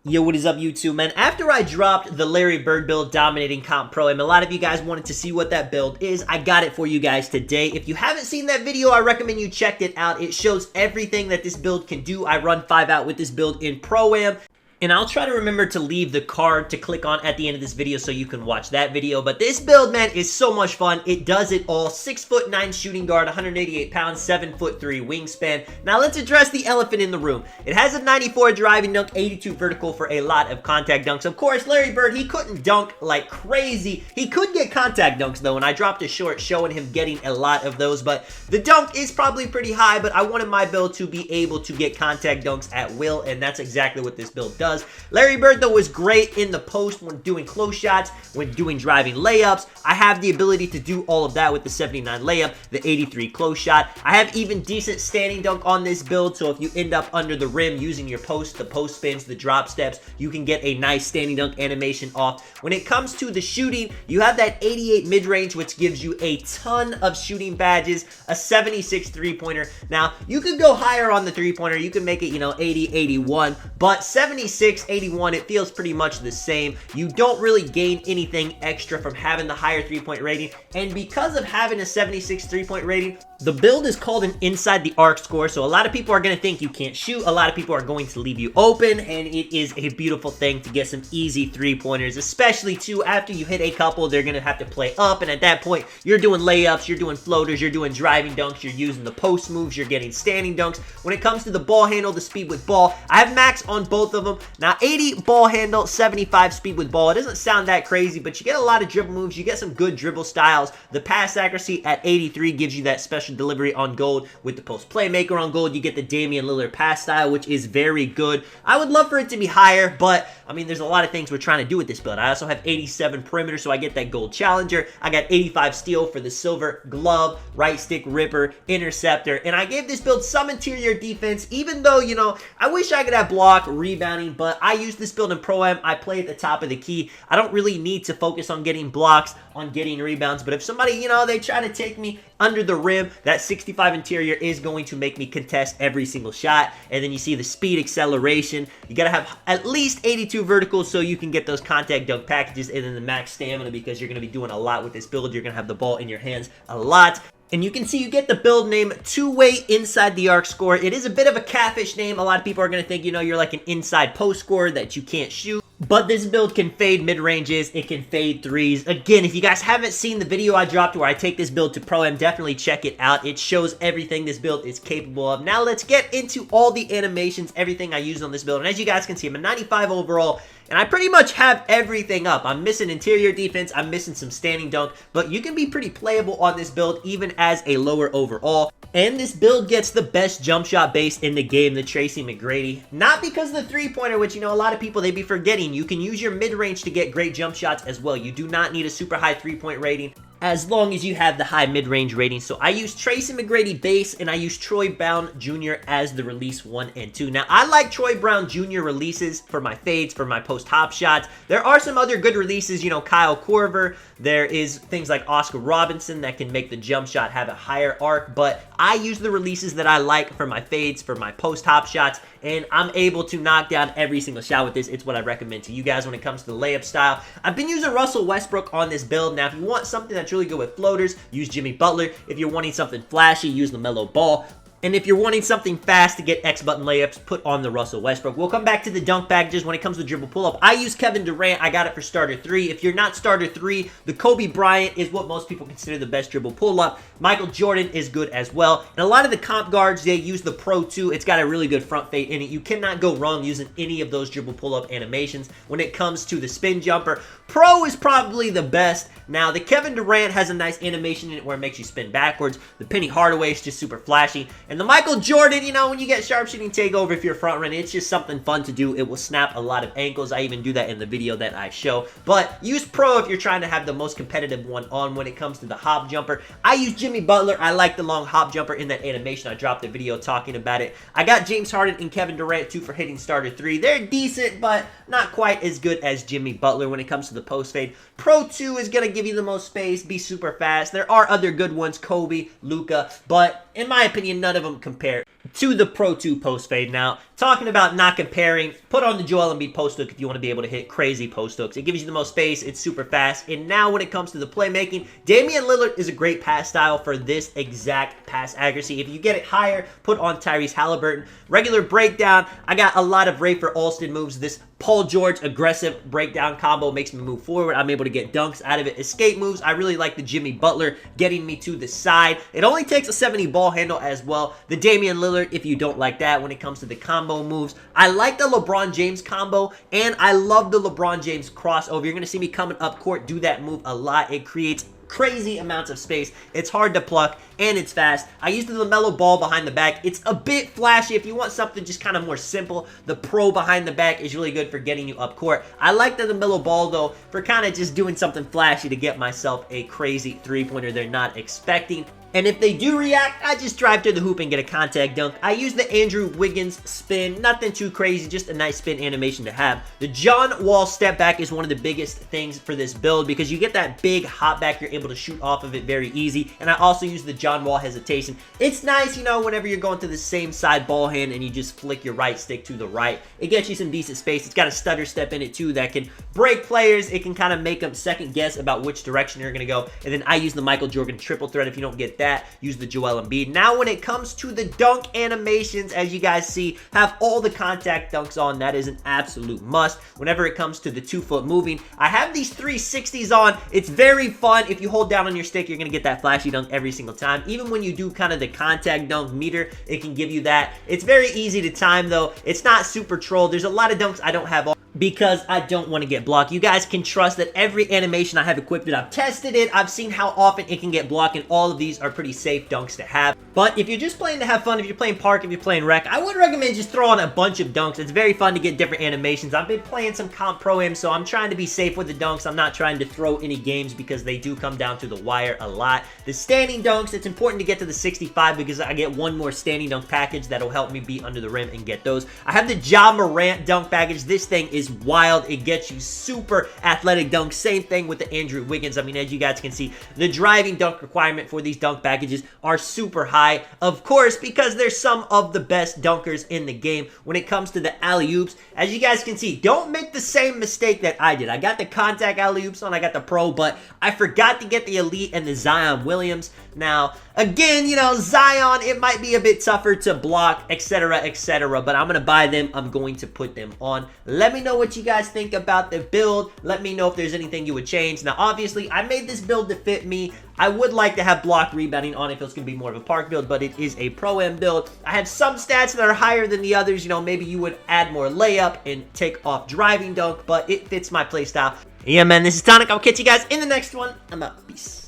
Yo, what is up, YouTube, man? After I dropped the Larry Bird build dominating Comp Pro, and a lot of you guys wanted to see what that build is, I got it for you guys today. If you haven't seen that video, I recommend you check it out. It shows everything that this build can do. I run 5 out with this build in Pro-Am. And I'll try to remember to leave the card to click on at the end of this video so you can watch that video. But this build, man, is so much fun. It does it all. 6'9" shooting guard, 188 pounds, 7'3" wingspan. Now let's address the elephant in the room. It has a 94 driving dunk, 82 vertical for a lot of contact dunks. Of course, Larry Bird, he couldn't dunk like crazy. He could get contact dunks though, and I dropped a short showing him getting a lot of those. But the dunk is probably pretty high, but I wanted my build to be able to get contact dunks at will, and that's exactly what this build does. Larry Bird, though, was great in the post when doing close shots, when doing driving layups. I have the ability to do all of that with the 79 layup, the 83 close shot. I have even decent standing dunk on this build, so if you end up under the rim using your post, the post spins, the drop steps, you can get a nice standing dunk animation off. When it comes to the shooting, you have that 88 mid-range, which gives you a ton of shooting badges, a 76 three-pointer. Now, you could go higher on the three-pointer. You can make it, 80, 81, but 76, 81, it feels pretty much the same. You don't really gain anything extra from having the higher three-point rating, and because of having a 76 three-point rating, the build is called an inside the arc score, so a lot of people are going to think you can't shoot. A lot of people are going to leave you open, and it is a beautiful thing to get some easy three-pointers, especially too after you hit a couple. They're going to have to play up, and at that point, you're doing layups, you're doing floaters, you're doing driving dunks, you're using the post moves, you're getting standing dunks. When it comes to the ball handle, the speed with ball, I have max on both of them. Now, 80 ball handle, 75 speed with ball. It doesn't sound that crazy, but you get a lot of dribble moves. You get some good dribble styles. The pass accuracy at 83 gives you that special delivery on gold. With the post playmaker on gold, you get the Damian Lillard pass style, which is very good. I would love for it to be higher, but I mean, there's a lot of things we're trying to do with this build. I also have 87 perimeter, so I get that gold challenger. I got 85 steal for the silver glove, right stick ripper, interceptor, and I gave this build some interior defense, even though, I wish I could have block, rebounding, but I use this build in Pro-Am. I play at the top of the key. I don't really need to focus on getting blocks, on getting rebounds, but if somebody, they try to take me under the rim, that 65 interior is going to make me contest every single shot. And then you see the speed, acceleration. You got to have at least 82 verticals so you can get those contact dunk packages, and then the max stamina, because you're going to be doing a lot with this build. You're going to have the ball in your hands a lot. And you can see you get the build name two-way inside the arc score. It is a bit of a catfish name. A lot of people are going to think, you're like an inside post scorer that you can't shoot. But this build can fade mid-ranges, it can fade threes. Again, if you guys haven't seen the video I dropped where I take this build to Pro-Am, definitely check it out. It shows everything this build is capable of. Now let's get into all the animations, everything I use on this build. And as you guys can see, I'm a 95 overall, and I pretty much have everything up. I'm missing interior defense, I'm missing some standing dunk, but you can be pretty playable on this build even as a lower overall. And this build gets the best jump shot base in the game, the Tracy McGrady. Not because of the three-pointer, which, a lot of people, they be forgetting. You can use your mid-range to get great jump shots as well. You do not need a super high three-point rating as long as you have the high mid-range rating. So I use Tracy McGrady base, and I use Troy Brown Jr. as the release 1 and 2. Now, I like Troy Brown Jr. releases for my fades, for my post-hop shots. There are some other good releases, Kyle Korver. There is things like Oscar Robinson that can make the jump shot have a higher arc, but I use the releases that I like for my fades, for my post-hop shots, and I'm able to knock down every single shot with this. It's what I recommend to you guys when it comes to the layup style. I've been using Russell Westbrook on this build. Now, if you want something that's really good with floaters, use Jimmy Butler. If you're wanting something flashy, use LaMelo Ball. And if you're wanting something fast to get X-button layups, put on the Russell Westbrook. We'll come back to the dunk packages when it comes to dribble pull-up. I use Kevin Durant. I got it for starter 3. If you're not starter 3, the Kobe Bryant is what most people consider the best dribble pull-up. Michael Jordan is good as well. And a lot of the comp guards, they use the Pro 2. It's got a really good front fade in it. You cannot go wrong using any of those dribble pull-up animations. When it comes to the spin jumper, Pro is probably the best. Now, the Kevin Durant has a nice animation in it where it makes you spin backwards. The Penny Hardaway is just super flashy. And the Michael Jordan, when you get sharpshooting takeover, if you're front running, it's just something fun to do. It will snap a lot of ankles. I even do that in the video that I show. But use Pro if you're trying to have the most competitive one on. When it comes to the hop jumper, I use Jimmy Butler. I like the long hop jumper in that animation. I dropped a video talking about it. I got James Harden and Kevin Durant too for hitting starter 3. They're decent, but not quite as good as Jimmy Butler when it comes to the post fade. Pro 2 is going to give you the most space, be super fast. There are other good ones, Kobe, Luka, but in my opinion, none of of them compare to the Pro 2 post fade. Now, talking about not comparing, put on the Joel Embiid post hook if you want to be able to hit crazy post hooks. It gives you the most space, it's super fast, and now when it comes to the playmaking, Damian Lillard is a great pass style for this exact pass accuracy. If you get it higher, put on Tyrese Halliburton. Regular breakdown, I got a lot of Rafer Alston moves. This Paul George aggressive breakdown combo makes me move forward. I'm able to get dunks out of it. Escape moves, I really like the Jimmy Butler getting me to the side. It only takes a 70 ball handle as well. The Damian Lillard, if you don't like that when it comes to the combo moves. I like the LeBron James combo, and I love the LeBron James crossover. You're going to see me coming up court do that move a lot. It creates crazy amounts of space. It's hard to pluck, and it's fast. I use the LaMelo Ball behind the back. It's a bit flashy. If you want something just kind of more simple, the Pro behind the back is really good for getting you up court. I like the LaMelo Ball, though, for kind of just doing something flashy to get myself a crazy three-pointer they're not expecting. And if they do react, I just drive to the hoop and get a contact dunk. I use the Andrew Wiggins spin. Nothing too crazy, just a nice spin animation to have. The John Wall step back is one of the biggest things for this build because you get that big hop back. You're able to shoot off of it very easy. And I also use the John Wall hesitation. It's nice, you know, whenever you're going to the same side ball hand and you just flick your right stick to the right. It gets you some decent space. It's got a stutter step in it too that can break players. It can kind of make them second guess about which direction you're going to go. And then I use the Michael Jordan triple threat if you don't get that. Use the Joel Embiid. Now when it comes to the dunk animations, as you guys see, have all the contact dunks on. That is an absolute must. Whenever it comes to the 2-foot moving, I have these 360s on. It's very fun. If you hold down on your stick, you're going to get that flashy dunk every single time. Even when you do kind of the contact dunk meter, it can give you that. It's very easy to time though. It's not super troll. There's a lot of dunks I don't have on because I don't want to get blocked. You guys can trust that every animation I have equipped it. I've tested it. I've seen how often it can get blocked, and all of these are pretty safe dunks to have. But if you're just playing to have fun, if you're playing park, if you're playing rec, I would recommend just throw on a bunch of dunks. It's very fun to get different animations. I've been playing some Comp Pro-Am, so I'm trying to be safe with the dunks. I'm not trying to throw any games because they do come down to the wire a lot. The standing dunks, it's important to get to the 65 because I get one more standing dunk package that'll help me be under the rim and get those. I have the Ja Morant dunk package. This thing is wild. It gets you super athletic dunks. Same thing with the Andrew Wiggins. I mean, as you guys can see, the driving dunk requirement for these dunk packages are super high, of course, because they're some of the best dunkers in the game. When it comes to the alley-oops, as you guys can see, don't make the same mistake that I did. I got the contact alley-oops on, I got the Pro, but I forgot to get the Elite and the Zion Williams. Now, again, you know, Zion, it might be a bit tougher to block, etc., etc., but I'm going to buy them. I'm going to put them on. Let me know what you guys think about the build. Let me know if there's anything you would change. Now, obviously, I made this build to fit me. I would like to have block rebounding on it if it's going to be more of a park build, but it is a Pro-Am build. I have some stats that are higher than the others. You know, maybe you would add more layup and take off driving dunk, but it fits my playstyle. Yeah, man, this is Tonic. I'll catch you guys in the next one. I'm out. Peace.